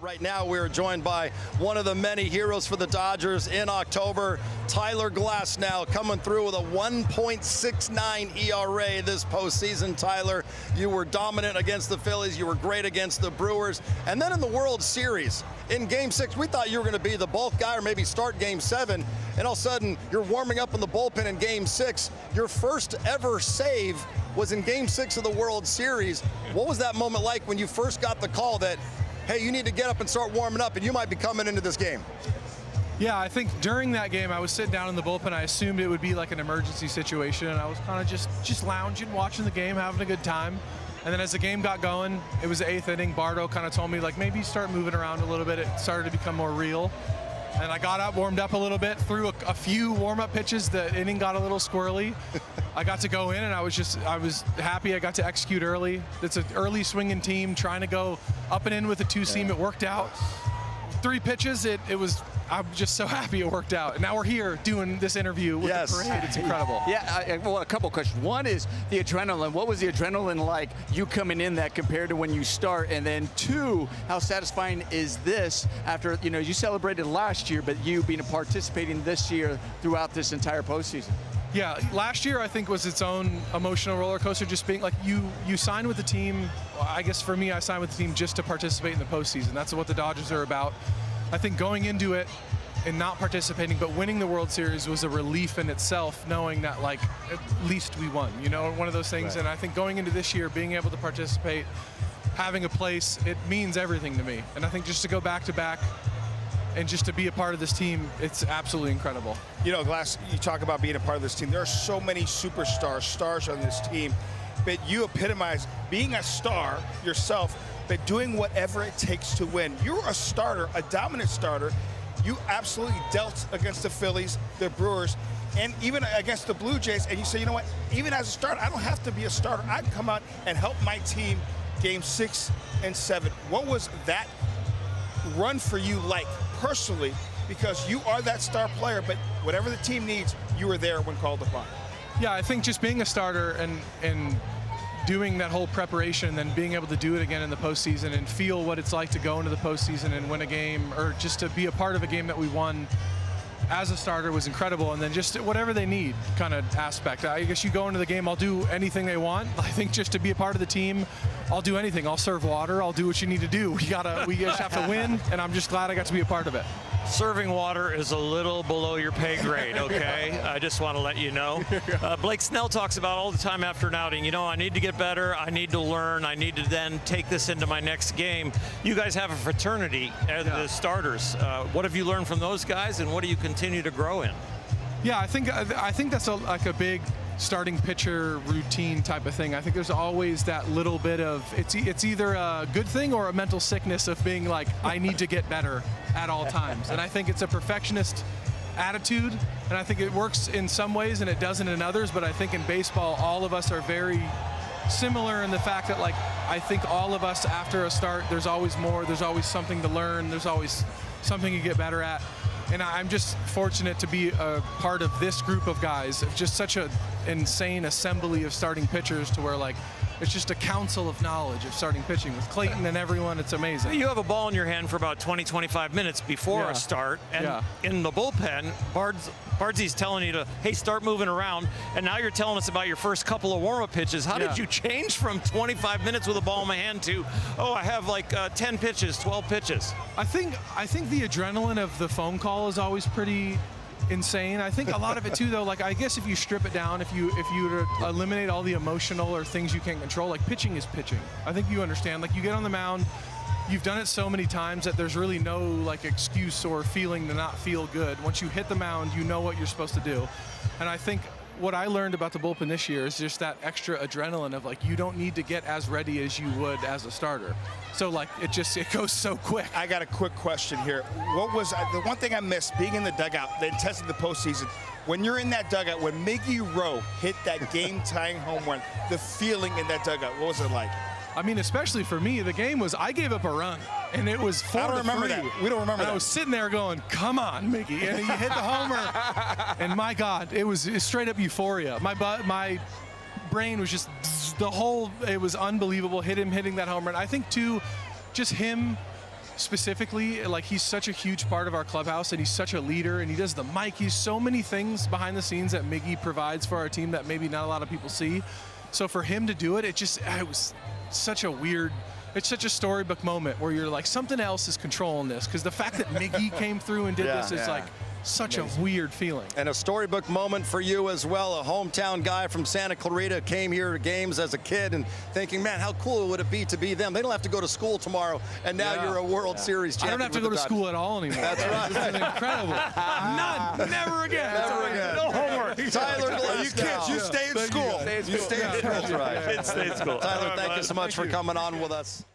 Right now, we're joined by one of the many heroes for the Dodgers in October, Tyler Glasnow, coming through with a 1.69 ERA this postseason. Tyler, you were dominant against the Phillies. You were great against the Brewers. And then in the World Series, in Game 6, we thought you were going to be the bulk guy or maybe start Game 7. And all of a sudden, you're warming up in the bullpen in Game 6. Your first ever save was in Game 6 of the World Series. What was that moment like when you first got the call that, hey, you need to get up and start warming up, and you might be coming into this game? Yeah, I think during that game, I was sitting down in the bullpen. I assumed it would be like an emergency situation, and I was kind of just lounging, watching the game, having a good time. And then as the game got going, it was the 8th inning. Bardo kind of told me, like, maybe start moving around a little bit. It started to become more real. And I got up, warmed up a little bit, threw a few warm-up pitches. The inning got a little squirrely. I got to go in, and I was happy I got to execute early. It's an early swinging team trying to go up and in with a two-seam. It worked out. 3 pitches, I'm just so happy it worked out. And now we're here doing this interview with the parade. It's incredible. Yeah, well, a couple questions. One is the adrenaline. What was the adrenaline like, you coming in that compared to when you start? And then 2, how satisfying is this after, you celebrated last year, but you being participating this year throughout this entire postseason? Yeah, last year I think was its own emotional roller coaster, just being like you signed with the team. I guess for me, I signed with the team just to participate in the postseason. That's what the Dodgers are about. I think going into it and not participating but winning the World Series was a relief in itself, knowing that, like, at least we won, one of those things. Right. And I think going into this year, being able to participate, having a place, it means everything to me. And I think just to go back-to-back and just to be a part of this team, it's absolutely incredible. Glass, you talk about being a part of this team. There are so many superstars, stars on this team, but you epitomize being a star yourself, but doing whatever it takes to win. You're a starter, a dominant starter. You absolutely dealt against the Phillies, the Brewers, and even against the Blue Jays, and you say, you know what, even as a starter, I don't have to be a starter. I can come out and help my team Game 6 and 7. What was that run for you like personally, because you are that star player, but whatever the team needs, you were there when called upon? Yeah, I think just being a starter and doing that whole preparation and then being able to do it again in the postseason and feel what it's like to go into the postseason and win a game, or just to be a part of a game that we won as a starter, was incredible. And then just whatever they need kind of aspect. I guess you go into the game, I'll do anything they want. I think just to be a part of the team, I'll do anything. I'll serve water. I'll do what you need to do. We just have to win, and I'm just glad I got to be a part of it. Serving water is a little below your pay grade, okay? I just want to let you know. Blake Snell talks about all the time after an outing, I need to get better, I need to learn, I need to then take this into my next game. You guys have a fraternity as the starters. What have you learned from those guys, and what do you continue to grow in? Yeah, I think that's like a big starting pitcher routine type of thing. I think there's always that little bit of, it's either a good thing or a mental sickness of being like, I need to get better at all times. And I think it's a perfectionist attitude, and I think it works in some ways and it doesn't in others. But I think in baseball, all of us are very similar in the fact that, like, I think all of us after a start, there's always more, there's always something to learn, there's always something to get better at. And I'm just fortunate to be a part of this group of guys, just such an insane assembly of starting pitchers, to where, like, it's just a council of knowledge of starting pitching with Clayton and everyone. It's amazing. You have a ball in your hand for about 20, 25 minutes before a start, and in the bullpen, Bardsy's telling you to, hey, start moving around, and now you're telling us about your first couple of warm-up pitches. How did you change from 25 minutes with a ball in my hand to, oh, I have like 10 pitches, 12 pitches? I think the adrenaline of the phone call is always pretty insane. I think a lot of it too, though, like, I guess if you strip it down, if you were to eliminate all the emotional or things you can't control, like, pitching is pitching. I think you understand, like, you get on the mound, you've done it so many times that there's really no, like, excuse or feeling to not feel good. Once you hit the mound, you know what you're supposed to do. And I think what I learned about the bullpen this year is just that extra adrenaline of, like, you don't need to get as ready as you would as a starter. So, like, it goes so quick. I got a quick question here. What was the one thing I missed being in the dugout, the intensity of the postseason? When you're in that dugout, when Miggy Rowe hit that game-tying home run, the feeling in that dugout, what was it like? I mean, especially for me, the game was, I gave up a run, and it was 4-3. I don't remember that. We don't remember that. I was sitting there going, come on, Mickey. And he hit the homer. And my God, it was straight up euphoria. My brain was just it was unbelievable. Hitting that home run. I think, too, just him specifically, like, he's such a huge part of our clubhouse, and he's such a leader, and he does the mic. He's so many things behind the scenes that Miggy provides for our team that maybe not a lot of people see. So for him to do it, it was such a weird, it's such a storybook moment where you're like, something else is controlling this, because the fact that Miggy came through and did this is like such a weird feeling. And a storybook moment for you as well. A hometown guy from Santa Clarita came here to games as a kid and thinking, man, how cool would it be to be them? They don't have to go to school tomorrow, and now you're a World Series champion. I don't have to go to school at all anymore. That's right. This is incredible. None. Never again. Never again. No homework. Tyler Glasnow. You kids, you stay in school. Stay in You stay in school. That's right. Stay in school. Tyler, thank you so much for coming on with us.